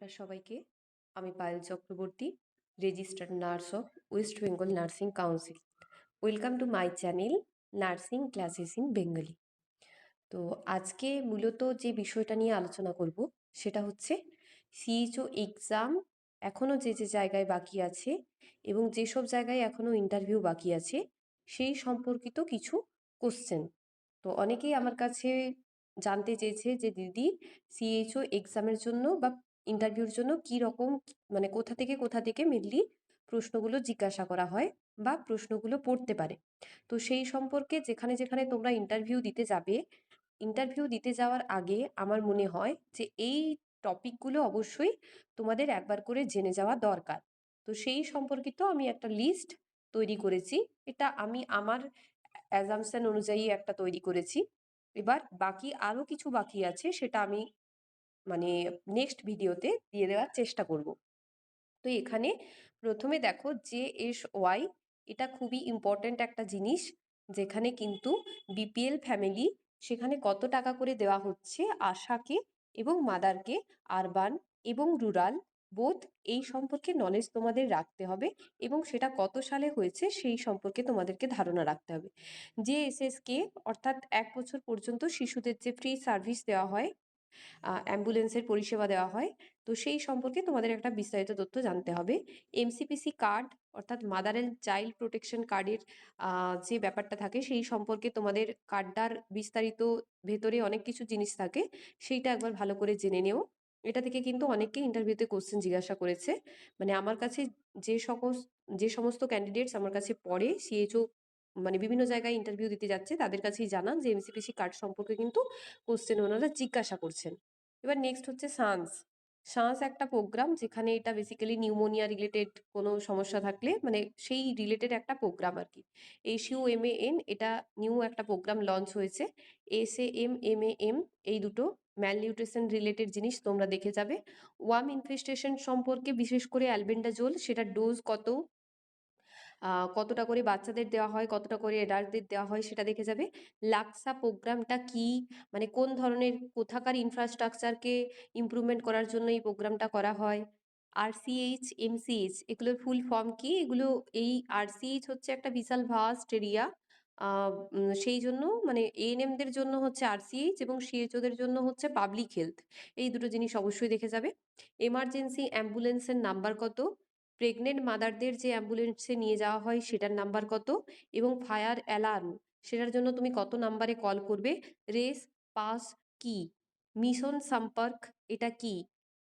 নমস্কার সবাইকে। আমি Payel Chakraborty, registered nurse of West Bengal nursing council. Welcome to my channel nursing classes in Bengali. তো আজকে মূলত যে বিষয়টা নিয়ে আলোচনা করব সেটা হচ্ছে সিএইচও এক্সাম এখনও যে জায়গায় বাকি আছে এবং যেসব জায়গায় এখনও ইন্টারভিউ বাকি আছে সেই সম্পর্কিত কিছু কোশ্চেন। তো অনেকেই আমার কাছে জানতে চেয়েছে যে দিদি সিএইচও এক্সামের জন্য বা ইন্টারভিউর জন্য কি রকম মানে কোথা থেকে মেনলি প্রশ্নগুলো জিজ্ঞাসা করা হয় বা প্রশ্নগুলো পড়তে পারে। তো সেই সম্পর্কে যেখানে যেখানে তোমরা ইন্টারভিউ দিতে যাবে, ইন্টারভিউ দিতে যাওয়ার আগে আমার মনে হয় যে এই টপিকগুলো অবশ্যই তোমাদের একবার করে জেনে যাওয়া দরকার। তো সেই সম্পর্কিত আমি একটা লিস্ট তৈরি করেছি। এটা আমি আমার অ্যাজাম্পশন অনুযায়ী একটা তৈরি করেছি। এবার বাকি আরও কিছু বাকি আছে, সেটা আমি মানে নেক্সট ভিডিওতে দিয়ে দেওয়ার চেষ্টা করব। তো এখানে প্রথমে দেখো JSY, এটা খুবই ইম্পর্ট্যান্ট একটা জিনিস, যেখানে কিন্তু বিপিএল ফ্যামিলি সেখানে কত টাকা করে দেওয়া হচ্ছে আশাকে এবং মাদারকে, আরবান এবং রুরাল বোথ, এই সম্পর্কে নলেজ তোমাদের রাখতে হবে এবং সেটা কত সালে হয়েছে সেই সম্পর্কে তোমাদেরকে ধারণা রাখতে হবে। JSSK অর্থাৎ 1 বছর পর্যন্ত শিশুদের যে ফ্রি সার্ভিস দেওয়া হয়, অ্যাম্বুলেন্সের পরিষেবা দেওয়া হয়, তো সেই সম্পর্কে তোমাদের একটা বিস্তারিত তথ্য জানতে হবে। MCPC কার্ড অর্থাৎ মাদার অ্যান্ড চাইল্ড প্রোটেকশন কার্ডের যে ব্যাপারটা থাকে সেই সম্পর্কে তোমাদের কার্ডটার বিস্তারিত ভেতরে অনেক কিছু জিনিস থাকে, সেইটা একবার ভালো করে জেনে নেও। এটা থেকে কিন্তু অনেককে ইন্টারভিউতে কোশ্চেন জিজ্ঞাসা করেছে। মানে আমার কাছে যে সকল যে সমস্ত ক্যান্ডিডেটস আমার কাছে পড়ে সিএইচও মানে বিভিন্ন জায়গায় ইন্টারভিউ দিতে যাচ্ছে, তাদের কাছেই জানান যে এমসিপিসি কার্ড সম্পর্কে কিন্তু কোশ্চেন ওনারা জিজ্ঞাসা করছেন। এবার নেক্সট হচ্ছে সাঁস একটা প্রোগ্রাম, যেখানে এটা বেসিক্যালি নিউমোনিয়া রিলেটেড কোনো সমস্যা থাকলে মানে সেই রিলেটেড একটা প্রোগ্রাম আর কি। SUMAN এটা নিউ একটা প্রোগ্রাম লঞ্চ হয়েছে। SAMMAM এই দুটো ম্যালনিউট্রিশন রিলেটেড জিনিস তোমরা দেখে যাবে। ওয়ার্ম ইনফেস্টেশন সম্পর্কে বিশেষ করে অ্যালবেন্ডাজোল, সেটার ডোজ কত, কতটা করে বাচ্চাদের দেওয়া হয়, কতটা করে এডাল্টদের দেওয়া হয় সেটা দেখে যাবে। লাক্সা প্রোগ্রামটা কি, মানে কোন ধরনের কোথাকার ইনফ্রাস্ট্রাকচারকে ইমপ্রুভমেন্ট করার জন্য এই প্রোগ্রামটা করা হয়। RCH MCH এগুলোর ফুল ফর্ম কি, এগুলো এই RCH হচ্ছে একটা বিশাল ভাস্ট এরিয়া, সেই জন্য মানে ANMদের জন্য হচ্ছে RCH এবং CHOদের জন্য হচ্ছে পাবলিক হেলথ। এই দুটো জিনিস অবশ্যই দেখে যাবে। এমার্জেন্সি অ্যাম্বুলেন্সের নাম্বার কত, প্রেগনেন্ট মাদারদের যে অ্যাম্বুলেন্সে নিয়ে যাওয়া হয় সেটার নাম্বার কত, এবং ফায়ার অ্যালার্ম সেটার জন্য তুমি কত নাম্বারে কল করবে। রেস পাস কি, মিশন সম্পর্ক এটা কি,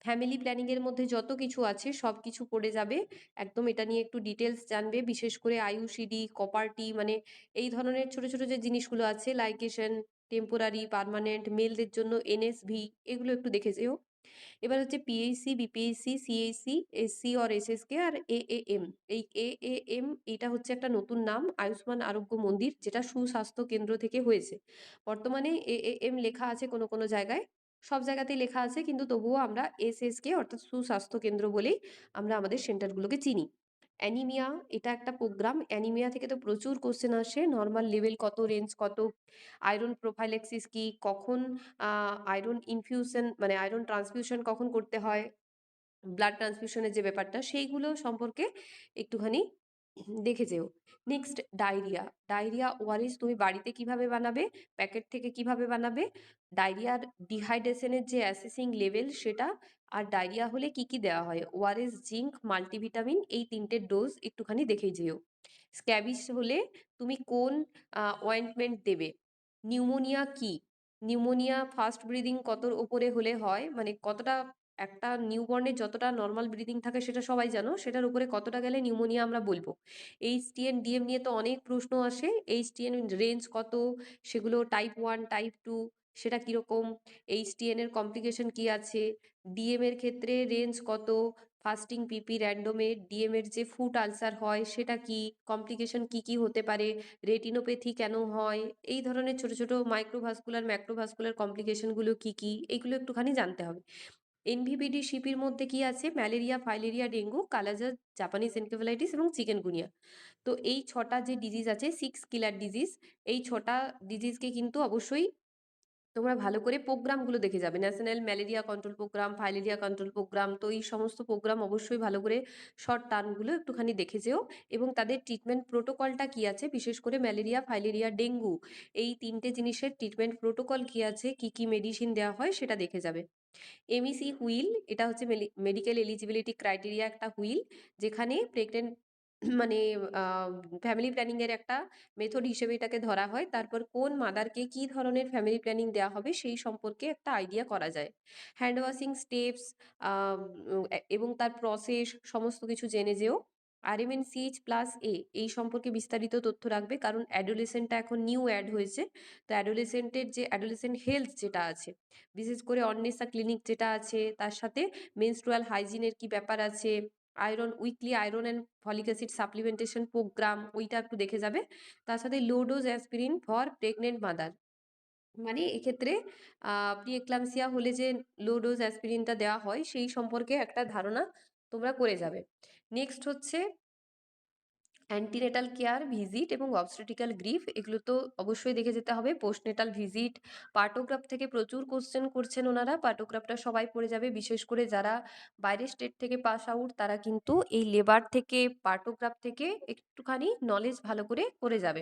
ফ্যামিলি প্ল্যানিংয়ের মধ্যে যত কিছু আছে সব কিছু পড়ে যাবে একদম। এটা নিয়ে একটু ডিটেলস জানবে, বিশেষ করে IUCD কপারটি, মানে এই ধরনের ছোট ছোট যে জিনিসগুলো আছে, লাইকেশন, টেম্পোরারি, পার্মানেন্ট, মেলদের জন্য NSV, এগুলো একটু দেখে যেও। এবার হচ্ছে PHC BPHC CHC SC or SSK আর AAM। এই AAM এটা হচ্ছে একটা নতুন নাম, আয়ুষ্মান আরোগ্য মন্দির, যেটা সুস্বাস্থ্য কেন্দ্র থেকে হয়েছে। বর্তমানে AAM লেখা আছে কোনো কোনো জায়গায়, সব জায়গাতেই লেখা আছে, কিন্তু তবুও আমরা SSK অর্থাৎ সুস্বাস্থ্য কেন্দ্র বলেই আমরা আমাদের সেন্টারগুলোকে চিনি। অ্যানিমিয়া এটা একটা প্রোগ্রাম, অ্যানিমিয়া থেকে তো প্রচুর কোশ্চেন আসে, নর্মাল লেভেল কত, রেঞ্জ কত, আয়রন প্রোফাইলেক্সিস কি, কখন আয়রন ইনফিউশন মানে আয়রন ট্রান্সফিউশন কখন করতে হয়, ব্লাড ট্রান্সফিউশনের যে ব্যাপারটা সেইগুলো সম্পর্কে একটুখানি দেখে যেও। নেক্সট ডায়রিয়া, ডায়রিয়া ওআরএস তুমি বাড়িতে কিভাবে বানাবে, প্যাকেট থেকে কিভাবে বানাবে, ডায়রিয়ার ডিহাইড্রেশনের যে অ্যাসেসিং লেভেল সেটা, আর ডায়রিয়া হলে কি কি দেওয়া হয়, ওআরএস, জিঙ্ক, মাল্টিভিটামিন, এই তিনটের ডোজ একটুখানি দেখে যেও। স্ক্যাবিস হলে তুমি কোন অয়েন্টমেন্ট দেবে। নিউমোনিয়া কি, নিউমোনিয়া ফাস্ট ব্রিদিং কতর ওপরে হলে হয়, মানে কতটা, একটা নিউবর্নের যতটা নর্মাল ব্রিদিং থাকে সেটা সবাই জানো, সেটার উপরে কতটা গেলে নিউমোনিয়া আমরা বলবো। HTN DM নিয়ে তো অনেক প্রশ্ন আসে, HTN রেঞ্জ কত, সেগুলো টাইপ 1 টাইপ 2 সেটা কীরকম, HTN এর কমপ্লিকেশন কি আছে, DM এর ক্ষেত্রে রেঞ্জ কত, ফাস্টিং পিপি র্যান্ডোমে DM এর যে ফুট আলসার হয় সেটা কি, কমপ্লিকেশন কি কি হতে পারে, রেটিনোপ্যাথি কেন হয়, এই ধরনের ছোট ছোট মাইক্রোভাস্কুলার ম্যাক্রোভাস্কুলার কমপ্লিকেশনগুলো কি কি, এইগুলো একটুখানি জানতে হবে। NVBD শিপির মধ্যে কি আছে, malaria, filaria, dengue, kala azar, Japanese encephalitis এবং চিকেনগুনিয়া। তো এই 6টা যে ডিজিজ আছে 6 কিলার ডিজিজ, এই 6টা ডিজিজকে কিন্তু অবশ্যই তোমরা ভালো করে প্রোগ্রামগুলো দেখে যাবে। National malaria control program, filaria control program. তো এই সমস্ত প্রোগ্রাম অবশ্যই ভালো করে শর্ট টার্মগুলো একটুখানি দেখে যেও এবং তাদের ট্রিটমেন্ট প্রোটোকলটা কী আছে, বিশেষ করে ম্যালেরিয়া, ফাইলেরিয়া, ডেঙ্গু এই ৩টে জিনিসের ট্রিটমেন্ট প্রোটোকল কী আছে, কী, কী মেডিসিন দেওয়া হয় সেটা দেখে যাবে। এমইসি হুইল এটা হচ্ছে মেডিকেল এলিজিবিলিটি ক্রাইটেরিয়া একটা হুইল, যেখানে প্রেগনেন্ট মানে ফ্যামিলি প্ল্যানিং এর একটা মেথড হিসেবে এটাকে ধরা হয়। তারপর কোন মাদারকে কি ধরনের ফ্যামিলি প্ল্যানিং দেওয়া হবে সেই সম্পর্কে একটা আইডিয়া করা যায়। হ্যান্ড ওয়াশিং স্টেপস এবং তার প্রসেস সমস্ত কিছু জেনে যেও। RMNCH+A এই সম্পর্কে বিস্তারিত তথ্য রাখবে, কারণ অ্যাডোলেসেন্টটা এখন নিউ অ্যাড হয়েছে। তো অ্যাডোলেসেন্টের যে অ্যাডোলেসেন্ট হেলথ যেটা আছে, বিশেষ করে অন্বেষা ক্লিনিক যেটা আছে, তার সাথে মেনস্ট্রুয়াল হাইজিনের কি ব্যাপার আছে, weekly iron and folic acid supplementation program ওইটা একটু দেখে যাবে। তার সাথে low dose aspirin for pregnant mother, মানে এক্ষেত্রে প্রি-এক্লাম্পসিয়া হলে যে লো ডোজ অ্যাসপিরিনটা দেওয়া হয় সেই সম্পর্কে একটা ধারণা তোমরা করে যাবে। নেক্সট হচ্ছে অ্যান্টিনেটাল কেয়ার ভিজিট এবং অবস্টেট্রিক্যাল গ্রিফ, এগুলো তো অবশ্যই দেখে যেতে হবে। পোস্টনেটাল ভিজিট, পার্টোগ্রাফ থেকে প্রচুর কোশ্চেন করছেন ওনারা, পার্টোগ্রাফটা সবাই পড়ে যাবে, বিশেষ করে যারা বাইরের স্টেট থেকে পাস আউট তারা কিন্তু এই লেবার থেকে পার্টোগ্রাফ থেকে একটুখানি নলেজ ভালো করে করে যাবে।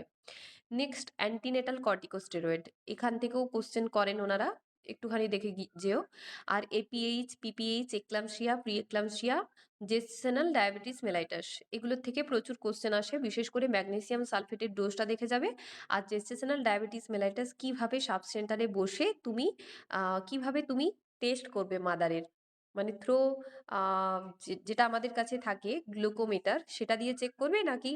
নেক্সট অ্যান্টিনেটাল কর্টিকোস্টেরয়েড, এখান থেকেও কোশ্চেন করেন ওনারা, একটুখানি দেখে যেও। আর APH, PPH, eclampsia, pre eclampsia, gestational diabetes mellitus, এগুলোর থেকে প্রচুর কোশ্চেন আসে, বিশেষ করে ম্যাগনেসিয়াম সালফেটের ডোজটা দেখে যাবে। আর জেস্টেশনাল ডায়াবেটিস মেলাইটাস কিভাবে সাব সেন্টারে বসে তুমি কিভাবে তুমি টেস্ট করবে মাদারের, মানে থ্রো যেটা আমাদের কাছে থাকে গ্লুকোমিটার সেটা দিয়ে চেক করবে, নাকি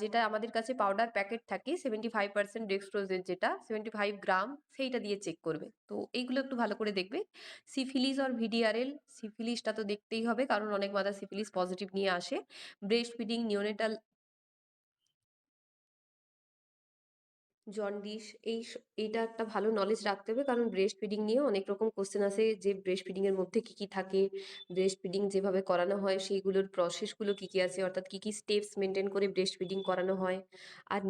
যেটা আমাদের কাছে পাউডার প্যাকেট থাকে 75% ডেক্সট্রোজের, যেটা 75 গ্রাম, সেইটা দিয়ে চেক করবে। তো এইগুলো একটু ভালো করে দেখবে। সিফিলিস অর ভিডিআরএল, সিফিলিসটা তো দেখতেই হবে কারণ অনেক মাদার সিফিলিস পজিটিভ নিয়ে আসে। ব্রেস্ট ফিডিং, নিওনেটাল জন্ডিস, এইটা একটা ভালো নলেজ রাখতে হবে, কারণ ব্রেস্ট ফিডিং নিয়ে অনেক রকম কোশ্চেন আসে, যে ব্রেস্ট ফিডিং এর মধ্যে কি কি থাকে, ব্রেস্ট ফিডিং যেভাবে করানো হয় সেইগুলোর প্রসেসগুলো কি কি আছে, অর্থাৎ কি কি স্টেপস মেনটেন করে ব্রেস্ট ফিডিং করানো হয়। আর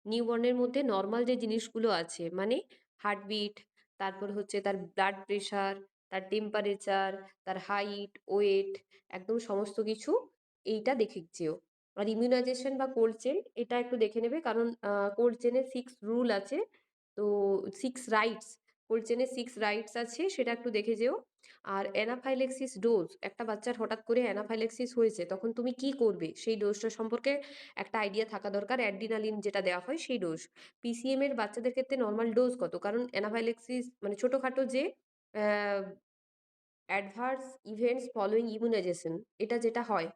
নিউবর্নের মধ্যে নর্মাল যে জিনিসগুলো আছে, মানে হার্টবিট, তারপর হচ্ছে তার ব্লাড প্রেশার, তার টেম্পারেচার, তার হাইট, ওয়েট, একদম সমস্ত কিছু এইটা দেখে যেও। আর ইমিউনাইজেশন বা কোল্ড চেন এটা একটু দেখে নেবে, কারণ কোল্ড চেনের 6 রুল আছে, তো 6 রাইটস, কোল্ড চেনের 6 রাইটস আছে, সেটা একটু দেখে যেও। আর অ্যানাফাইলেক্সিস ডোজ, একটা বাচ্চার হঠাৎ করে অ্যানাফাইলেক্সিস হয়েছে তখন তুমি কি করবে সেই ডোজটা সম্পর্কে একটা আইডিয়া থাকা দরকার, অ্যাড্রিনালিন যেটা দেওয়া হয় সেই ডোজ। পিসিএম এর বাচ্চাদের ক্ষেত্রে নর্মাল ডোজ কত, কারণ অ্যানাফাইলেক্সিস মানে ছোটোখাটো যে অ্যাডভার্স ইভেন্টস ফলোয়িং ইমিউনাইজেশন, এটা যেটা হয়,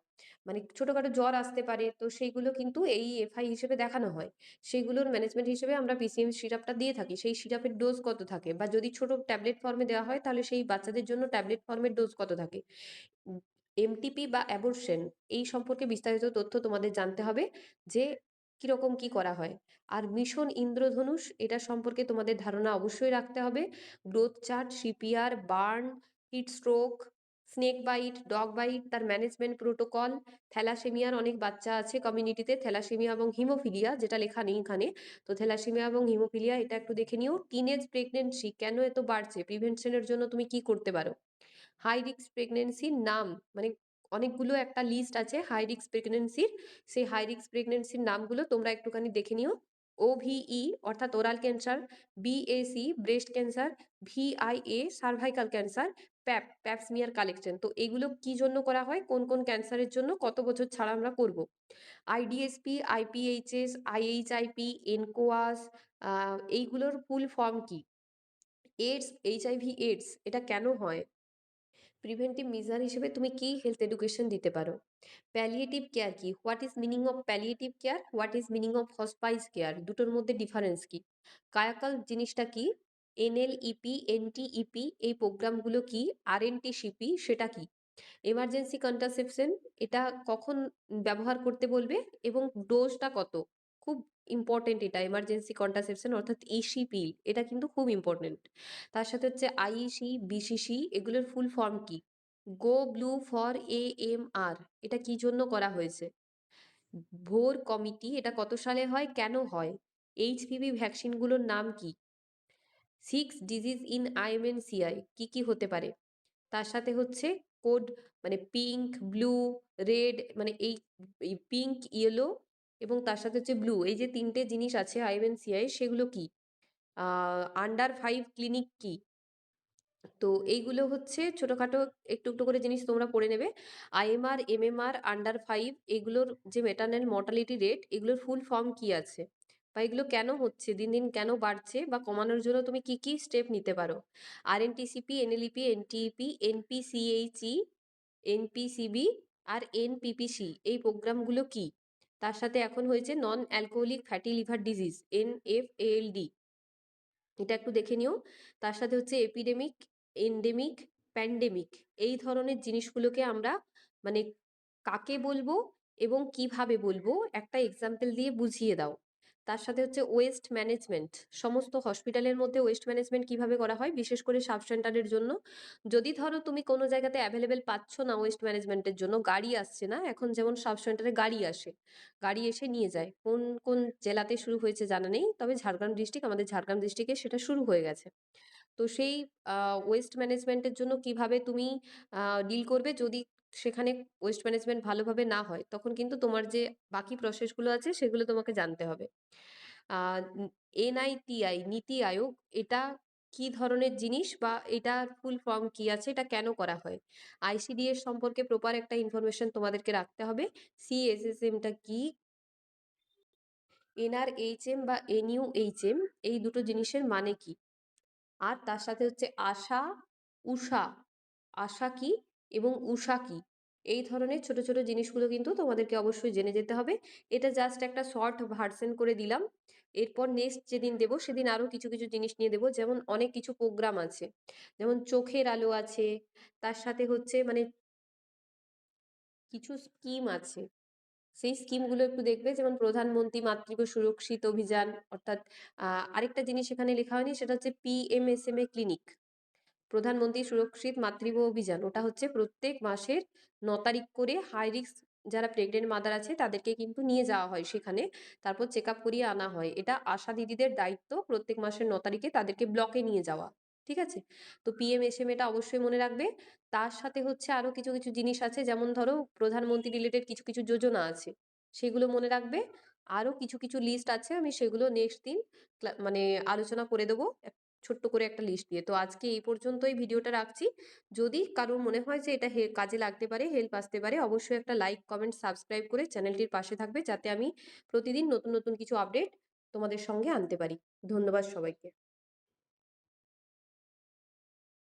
মানে ছোটোখাটো জ্বর আসতে পারে, তো সেইগুলো কিন্তু এই এফআই হিসেবে দেখানো হয়, সেইগুলোর ম্যানেজমেন্ট হিসেবে আমরা পিসিএম সিরাপটা দিয়ে থাকি, সেই সিরাপের ডোজ কত থাকে, বা যদি ছোট ট্যাবলেট ফর্মে দেওয়া হয় তাহলে সেই বাচ্চাদের জন্য ট্যাবলেট ফর্মের ডোজ কত থাকে। এমটিপি বা অ্যাবর্শন এই সম্পর্কে বিস্তারিত তথ্য তোমাদের জানতে হবে, যে কিরকম কি করা হয়। আর মিশন ইন্দ্রধনুষ এটা সম্পর্কে তোমাদের ধারণা অবশ্যই রাখতে হবে। Growth chart, CPR, burn, heat stroke, snake bite, dog bite, তার ম্যানেজমেন্ট প্রোটোকল, থ্যালাসেমিয়ার অনেক বাচ্চা আছে কমিউনিটিতে, থ্যালাসেমিয়া এবং হিমোফিলিয়া যেটা লেখা নেই এখানে, তো থ্যালাসেমিয়া এবং হিমোফিলিয়া এটা একটু দেখে নিও। টিনেজ প্রেগনেন্সি কেন এত বাড়ছে, প্রিভেনশনের জন্য তুমি কি করতে পারো। হাই রিস্ক প্রেগনেন্সির নাম, মানে অনেকগুলো একটা লিস্ট আছে হাই রিস্ক প্রেগনেন্সির, সেই হাই রিস্ক প্রেগনেন্সির নামগুলো তোমরা একটুখানি দেখে নিও। ওভিই অর্থাৎ oral cancer, BAC breast cancer, VIA cervical cancer, Pap smear collection, তো এগুলো কি জন্য করা হয়, কোন কোন ক্যান্সারের জন্য কত বছর ছাড়া আমরা করব। আইডিএসপি, আইপিএইচএস, আইএইচআইপি, এনকোয়াস, এইগুলোর ফুল ফর্ম কি। এইডস, এইচআইভি এইডস এটা কেন হয়, প্রিভেন্টিভ মেজার হিসেবে তুমি কি হেলথ এডুকেশন দিতে পারো। প্যালিয়েটিভ কেয়ার কি, what is meaning of palliative care, what is meaning of hospice care, দুটোর মধ্যে ডিফারেন্স কি। কায়াকাল জিনিসটা কি, এনএলইপি, এনটিইপি এই প্রোগ্রামগুলো কি, আরএনটিসিপি সেটা কি। এমার্জেন্সি কন্ট্রাসেপশন এটা কখন ব্যবহার করতে বলবে এবং ডোজটা কত, খুব ইম্পর্টেন্ট এটা, এমার্জেন্সি কন্ট্রাসেপশন অর্থাৎ ইসি পিল এটা কিন্তু খুব ইম্পর্টেন্ট। তার সাথে হচ্ছে আইইসি, বিসিসি এগুলোর ফুল ফর্ম কি। গো ব্লু ফর এএমআর এটা কি জন্য করা হয়েছে। ভোর কমিটি এটা কত সালে হয়, কেন হয়। এইচপিভি ভ্যাকসিনগুলোর নাম কি। 6 ডিজিজ ইন আইএমএনসিআই কী কী হতে পারে? তার সাথে হচ্ছে কোড, মানে পিঙ্ক, ব্লু, রেড, মানে এই পিঙ্ক, ইয়েলো এবং তার সাথে হচ্ছে ব্লু, এই যে ৩টে জিনিস আছে আইএমএনসিআই, সেগুলো কি? আন্ডার 5 ক্লিনিক কি? তো এইগুলো হচ্ছে ছোটোখাটো একটু একটু করে জিনিস তোমরা পড়ে নেবে। আইএমআর, এমএমআর, আন্ডার 5 এগুলোর যে ম্যাটারনাল মর্টালিটি রেট, এগুলোর ফুল ফর্ম কি আছে, বা এগুলো কেন হচ্ছে, দিন দিন কেন বাড়ছে, বা কমানোর জন্য তুমি কি কি স্টেপ নিতে পারো। আরএনটিসিপি, এনএলইপি, এনটিইপি, এনপিসিএইচই, এনপিসিবি আর এনপিপিসি, এই প্রোগ্রামগুলো কি? তার সাথে এখন হয়েছে non alcoholic fatty liver disease, NAFLD, এটা একটু দেখে নিও। তার সাথে হচ্ছে এপিডেমিক, এন্ডেমিক, প্যান্ডেমিক, এই ধরনের জিনিসগুলোকে আমরা মানে কাকে বলবো এবং কিভাবে বলবো একটা এক্সাম্পল দিয়ে বুঝিয়ে দাও। তার সাথে হচ্ছে ওয়েস্ট ম্যানেজমেন্ট, সমস্ত হসপিটালের মধ্যে ওয়েস্ট ম্যানেজমেন্ট কিভাবে করা হয়, বিশেষ করে সাব সেন্টারের জন্য। যদি ধরো তুমি কোনো জায়গাতে অ্যাভেলেবেল পাচ্ছ না ওয়েস্ট ম্যানেজমেন্টের জন্য, গাড়ি আসছে না, এখন যেমন সাব সেন্টারে গাড়ি আসে, গাড়ি এসে নিয়ে যায়, কোন কোন জেলাতে শুরু হয়েছে জানা নেই, তবে ঝাড়গ্রাম ডিস্ট্রিক্ট, আমাদের ঝাড়গ্রাম ডিস্ট্রিক্টে সেটা শুরু হয়ে গেছে। তো সেই ওয়েস্ট ম্যানেজমেন্টের জন্য কিভাবে তুমি ডিল করবে, যদি সেখানে ওয়েস্ট ম্যানেজমেন্ট ভালোভাবে না হয়, তখন কিন্তু তোমার যে বাকি প্রসেসগুলো আছে সেগুলো তোমাকে জানতে হবে। এনআইটিআই, নীতি আয়োগ, এটা কি ধরনের জিনিস, বা এটার ফুল ফর্ম কি আছে, এটা কেন করা হয়? আইসিডিএস সম্পর্কে প্রপার একটা ইনফরমেশন তোমাদেরকে রাখতে হবে। সিএসএসএমটা কি, এনআরএইচএম বা এনইউএইচএম, এই দুটো জিনিসের মানে কি? আর তার সাথে হচ্ছে আশা, উষা, আশা কি এবং উষা কি, এই ধরনের ছোট ছোট জিনিসগুলো কিন্তু তোমাদেরকে অবশ্যই জেনে যেতে হবে। এটা জাস্ট একটা শর্ট ভার্সন করে দিলাম। এরপর নেক্সট যেদিন দেবো সেদিন আরও কিছু কিছু জিনিস নিয়ে দেবো, যেমন অনেক কিছু প্রোগ্রাম আছে, যেমন চোখের আলো আছে, তার সাথে হচ্ছে মানে কিছু স্কিম আছে, সেই স্কিমগুলো একটু দেখবে, যেমন প্রধানমন্ত্রী মাতৃত্ব সুরক্ষিত অভিযান, অর্থাৎ আরেকটা জিনিস এখানে লেখা হয়নি, সেটা হচ্ছে পিএমএসএমএ ক্লিনিক, প্রধানমন্ত্রী সুরক্ষিত মাতৃত্ব অভিযান, ওটা হচ্ছে প্রত্যেক মাসের 9 তারিখ করে হাই রিস্ক যারা প্রেগনেন্ট মাদার আছে তাদেরকে কিন্তু নিয়ে যাওয়া হয় সেখানে, তারপর চেক আপ করিয়ে আনা হয়। এটা আশা দিদিদের দায়িত্ব, প্রত্যেক মাসের 9 তারিখে তাদেরকে ব্লকে নিয়ে যাওয়া। ঠিক আছে? তো পিএমএসএম এটা অবশ্যই মনে রাখবে। তার সাথে হচ্ছে আরও কিছু কিছু জিনিস আছে, যেমন ধরো প্রধানমন্ত্রী রিলেটেড কিছু কিছু যোজনা আছে, সেগুলো মনে রাখবে। আরও কিছু কিছু লিস্ট আছে, আমি সেগুলো নেক্সট দিন মানে আলোচনা করে দেবো ছোট্ট করে একটা লিস্ট দিয়ে। তো আজকে এই পর্যন্তই ভিডিওটা রাখছি। যদি কারোর মনে হয় যে এটা কাজে লাগতে পারে, হেল্প আসতে পারে, অবশ্যই একটা লাইক, কমেন্ট, সাবস্ক্রাইব করে চ্যানেলটির পাশে থাকবে, যাতে আমি প্রতিদিন নতুন নতুন কিছু আপডেট তোমাদের সঙ্গে আনতে পারি। ধন্যবাদ সবাইকে।